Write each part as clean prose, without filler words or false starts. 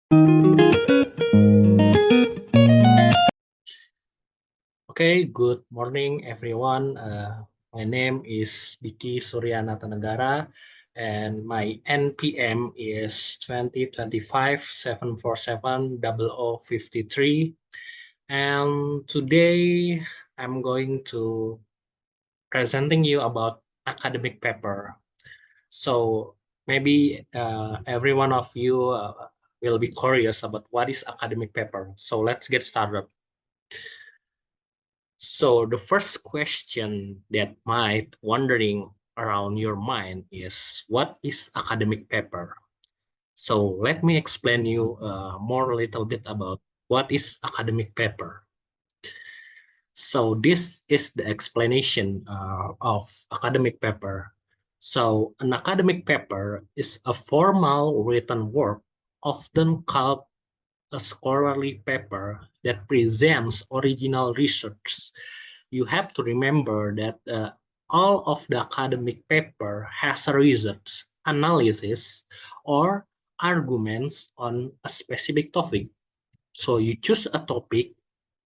Okay, good morning, everyone. My name is Diki Suryana Tanegara, and my NPM is 2025-747-0053. And today, I'm going to presenting you about academic paper. So maybe every one of you will be curious about what is academic paper. So let's get started. So the first question that might wandering around your mind is, what is academic paper? So let me explain you more a little bit about what is academic paper. So this is the explanation of academic paper. So an academic paper is a formal written work, often called a scholarly paper that presents original research. You have to remember that all of the academic paper has a research, analysis, or arguments on a specific topic. So you choose a topic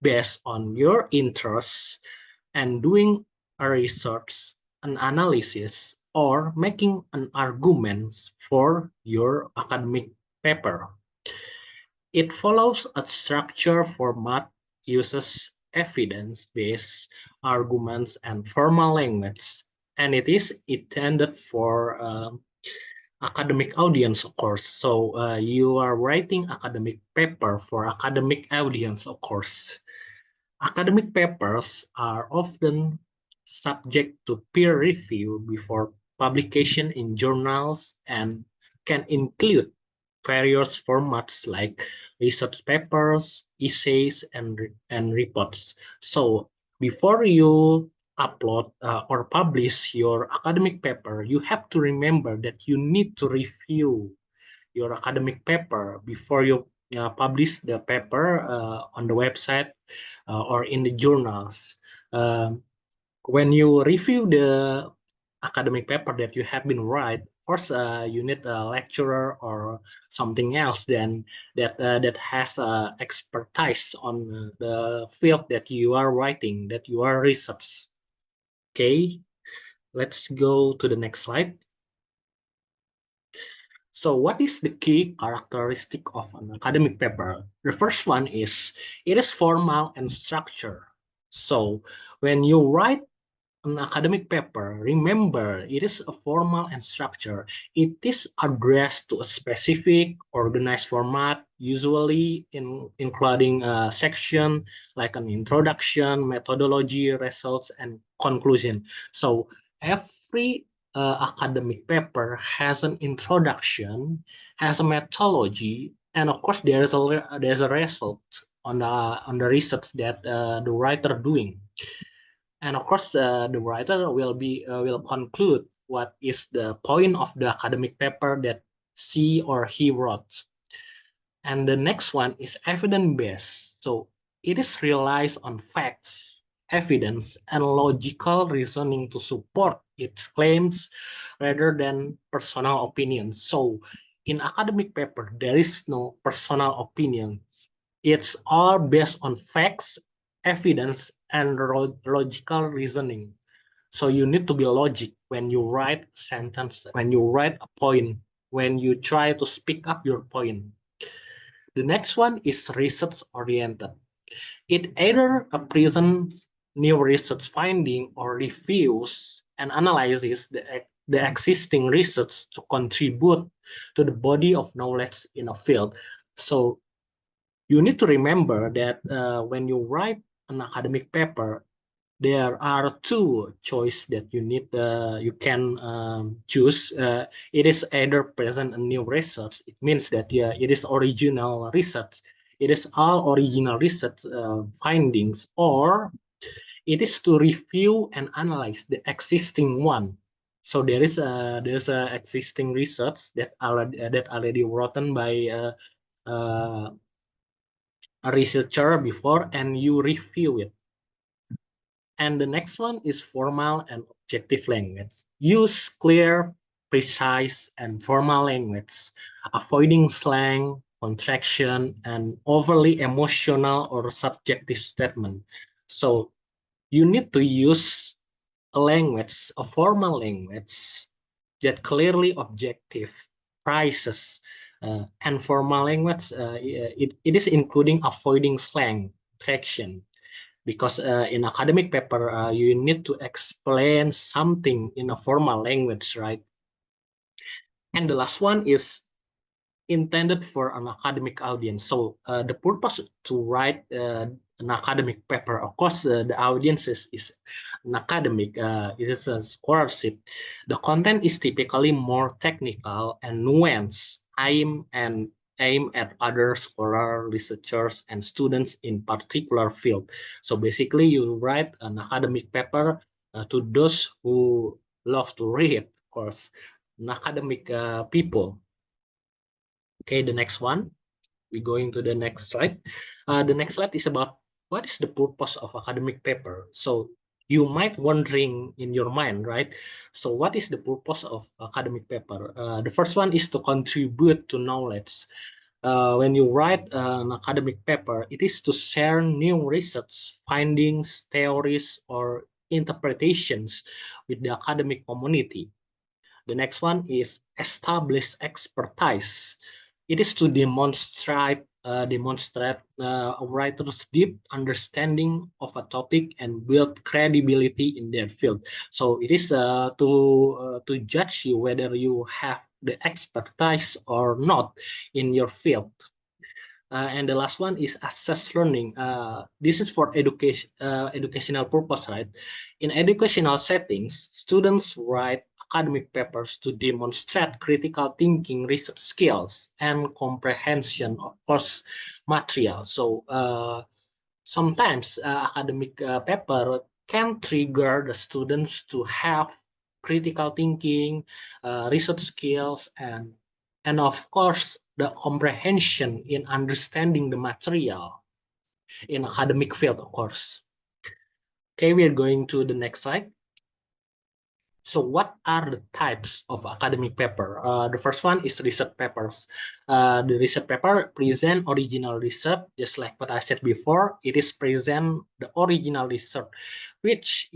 based on your interests and doing a research, an analysis, or making an argument for your academic paper. It follows a structure format, uses evidence-based arguments and formal language, and it is intended for academic audience, of course. So you are writing academic paper for academic audience, of course. Academic papers are often subject to peer review before publication in journals and can include various formats like research papers, essays, and reports. So before you upload or publish your academic paper, you have to remember that you need to review your academic paper before you publish the paper on the website or in the journals. Um, when you review the academic paper that you have been write, of course, you need a lecturer or something else then that has expertise on the field that you are writing, that you are research. Okay, let's go to the next slide. So what is the key characteristic of an academic paper? The first one is it is formal and structured. So when you write an academic paper, remember it is a formal and structured. It is addressed to a specific organized format, usually including a section like an introduction, methodology, results, and conclusion. So every academic paper has an introduction, has a methodology, and of course there's a result on the research that the writer doing. And of course, the writer will conclude what is the point of the academic paper that she or he wrote. And the next one is evidence-based. So it is relies on facts, evidence, and logical reasoning to support its claims rather than personal opinions. So in academic paper, there is no personal opinions. It's all based on facts, evidence, and logical reasoning. So you need to be logic when you write a sentence, when you write a point, when you try to speak up your point. The next one is research oriented. It either presents new research finding or reviews and analyzes the existing research to contribute to the body of knowledge in a field. So you need to remember that when you write an academic paper, there are two choice that you can choose. It is either present a new research. It means that yeah, it is original research. It is all original research findings, or it is to review and analyze the existing one. So there's a existing research that already written by uh, a researcher before, and you review it. And the next one is formal and objective language. Use clear, precise, and formal language, avoiding slang, contraction, and overly emotional or subjective statement. So you need to use a language, a formal language that clearly objective, prices, and formal language. It is including avoiding slang, traction, because in academic paper you need to explain something in a formal language, right? And the last one is intended for an academic audience. So the purpose to write an academic paper, of course, the audience is an academic, it is a scholarship. The content is typically more technical and nuanced, aim at other scholar, researchers, and students in particular field. So basically, you write an academic paper to those who love to read, of course, an academic people. Okay, the next one. We're going to the next slide. The next slide is about what is the purpose of academic paper. So you might wondering in your mind, right? So what is the purpose of academic paper? The first one is to contribute to knowledge. When you write an academic paper, it is to share new research findings, theories, or interpretations with the academic community. The next one is establish expertise. It is to demonstrate a writer's deep understanding of a topic and build credibility in their field. So it is to judge you whether you have the expertise or not in your field. And the last one is assess learning. This is for educational purpose, right? In educational settings, students write academic papers to demonstrate critical thinking, research skills, and comprehension of course material. So sometimes academic paper can trigger the students to have critical thinking, research skills, and of course the comprehension in understanding the material in academic field, of course. Okay, we are going to the next slide. So what are the types of academic paper? The first one is research papers. The research paper present original research, just like what I said before. It is present the original research, which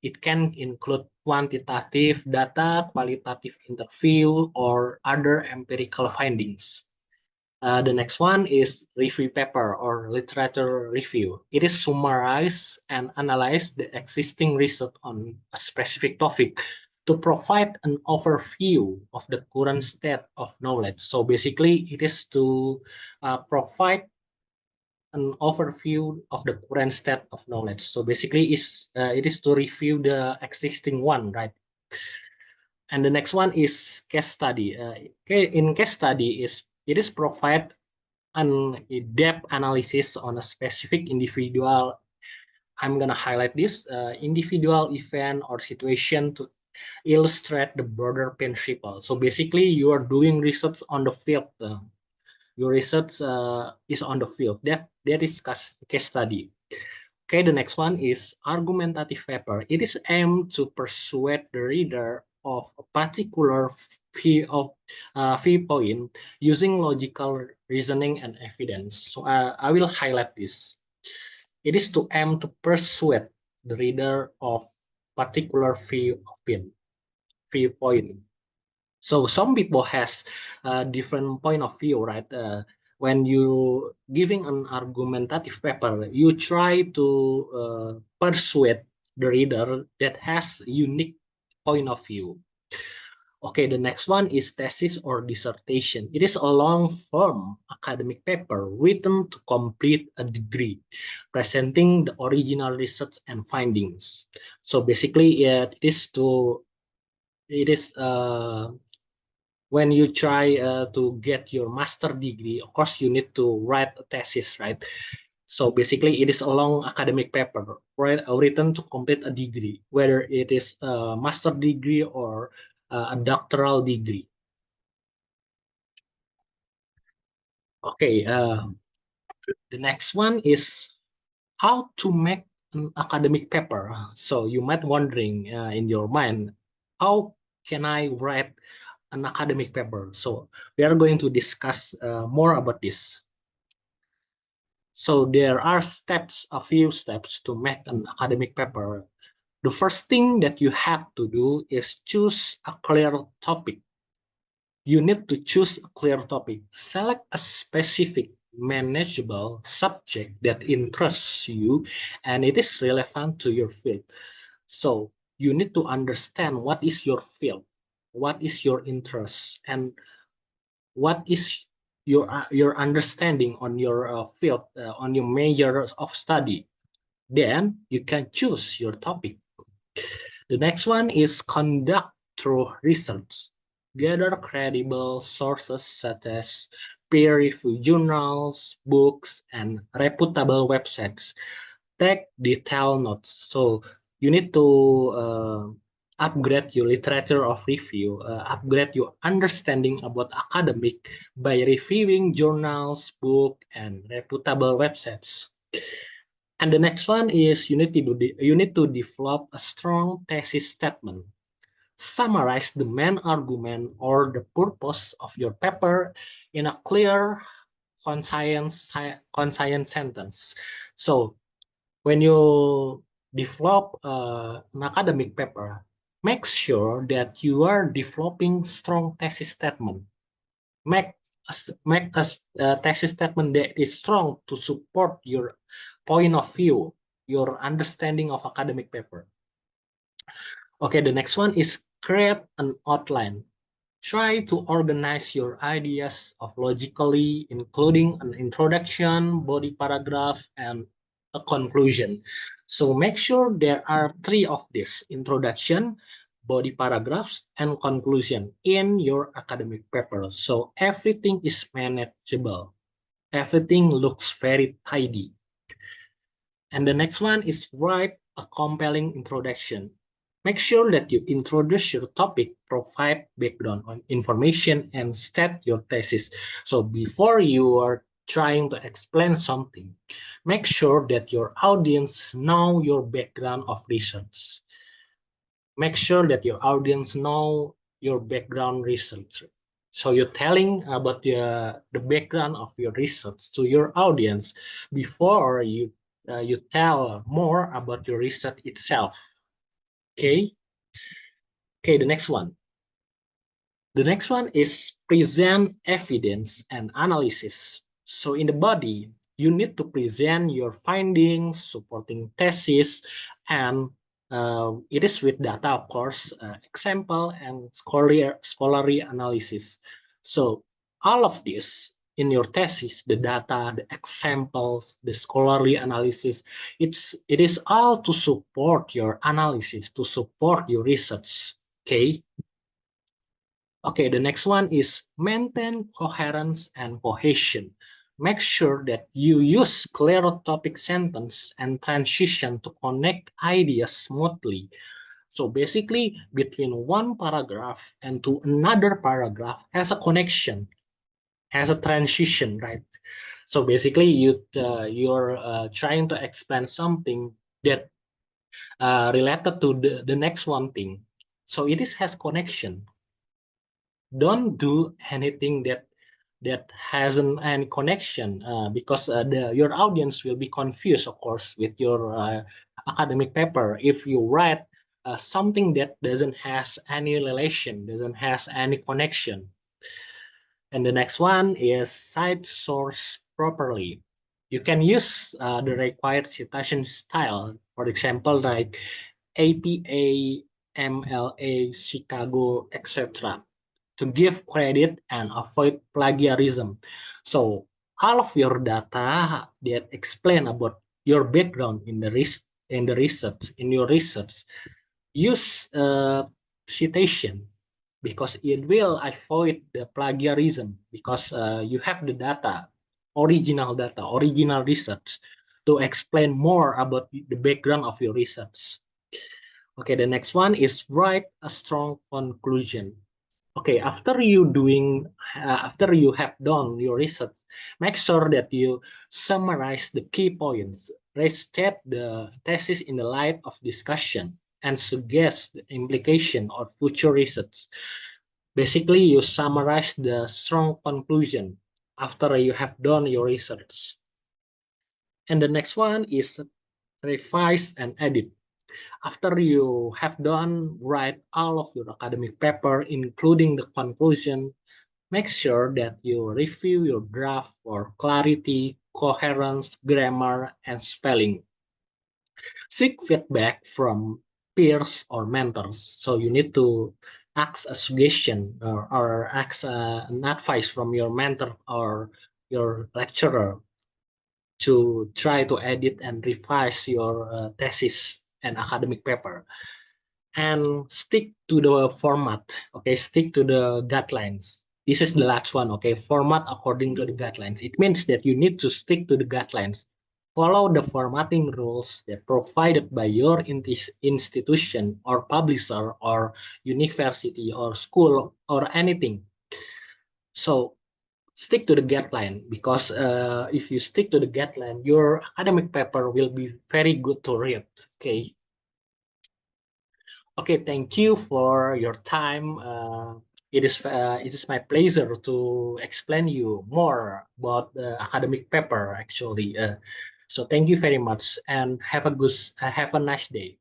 it can include quantitative data, qualitative interview, or other empirical findings. The next one is review paper or literature review. It is summarize and analyze the existing research on a specific topic to provide an overview of the current state of knowledge. So basically, it is to provide an overview of the current state of knowledge. So basically, it is to review the existing one, right? And the next one is case study. In case study, it is provide an depth analysis on a specific individual. I'm gonna highlight this individual event or situation to illustrate the broader principle. So basically, you are doing research on the field. Your research is on the field. That is case study. Okay, the next one is argumentative paper. It is aimed to persuade the reader of a particular viewpoint using logical reasoning and evidence. So I will highlight this. It is to aim to persuade the reader of particular viewpoint. So some people has a different point of view, right? When you giving an argumentative paper, you try to persuade the reader that has unique point of view. Okay, the next one is thesis or dissertation. It is a long-form academic paper written to complete a degree, presenting the original research and findings. So basically, it is when you try to get your master degree, of course, you need to write a thesis, right? So basically, it is a long academic paper, right, written to complete a degree, whether it is a master degree or a doctoral degree. Okay, the next one is how to make an academic paper. So you might wondering in your mind, how can I write an academic paper. So we are going to discuss more about this. So there are a few steps to make an academic paper. The first thing that you have to do is choose a clear topic. You need to choose a clear topic. Select a specific, manageable subject that interests you and it is relevant to your field. So you need to understand what is your field, what is your interest, and what is your understanding on your field, on your major of study. Then you can choose your topic. The next one is conduct through research. Gather credible sources such as peer-reviewed journals, books, and reputable websites. Take detailed notes. So you need to upgrade your literature of review, upgrade your understanding about academic by reviewing journals, books, and reputable websites. And the next one is you need to develop a strong thesis statement. Summarize the main argument or the purpose of your paper in a clear, concise sentence. So when you develop an academic paper, make sure that you are developing strong thesis statement. Make a thesis statement that is strong to support your point of view, your understanding of academic paper. Okay, the next one is create an outline. Try to organize your ideas of logically, including an introduction, body paragraph, and a conclusion. So make sure there are 3 of these: introduction, body paragraphs, and conclusion in your academic paper. So everything is manageable. Everything looks very tidy. And the next one is write a compelling introduction. Make sure that you introduce your topic, provide background on information, and state your thesis. So before you are trying to explain something, make sure that your audience know your background of research. Make sure that your audience know your background research. So you're telling about the background of your research to your audience before you tell more about your research itself. Okay. Okay, the next one. The next one is present evidence and analysis. So in the body, you need to present your findings, supporting thesis, and it is with data, of course, example and scholarly analysis. So all of this in your thesis, the data, the examples, the scholarly analysis, it is all to support your analysis, to support your research. Okay. Okay, the next one is maintain coherence and cohesion. Make sure that you use clear topic sentence and transition to connect ideas smoothly. So basically, between one paragraph and to another paragraph has a connection, has a transition, right? So basically, you're trying to explain something that related to the next one thing. So it has connection. Don't do anything that hasn't any connection because your audience will be confused, of course, with your academic paper if you write something that doesn't has any relation, doesn't has any connection. And the next one is cite source properly. You can use the required citation style, for example, like APA, MLA, Chicago, etc., to give credit and avoid plagiarism. So all of your data that explain about your background in the research, in your research, use citation because it will avoid the plagiarism because you have the data, original research to explain more about the background of your research. Okay, the next one is write a strong conclusion. Okay, after you have done your research, make sure that you summarize the key points, restate the thesis in the light of discussion, and suggest the implication of future research. Basically, you summarize the strong conclusion after you have done your research. And the next one is revise and edit. After you have done write all of your academic paper, including the conclusion, make sure that you review your draft for clarity, coherence, grammar, and spelling. Seek feedback from peers or mentors. So you need to ask a suggestion or ask an advice from your mentor or your lecturer to try to edit and revise your thesis and academic paper, and stick to the format. Okay, stick to the guidelines. This is the last one. Okay, format according to the guidelines. It means that you need to stick to the guidelines, follow the formatting rules that provided by your institution or publisher or university or school or anything. So stick to the guideline, because if you stick to the guideline, your academic paper will be very good to read. Okay. Okay, thank you for your time. It is my pleasure to explain you more about the academic paper actually. So thank you very much and have a nice day.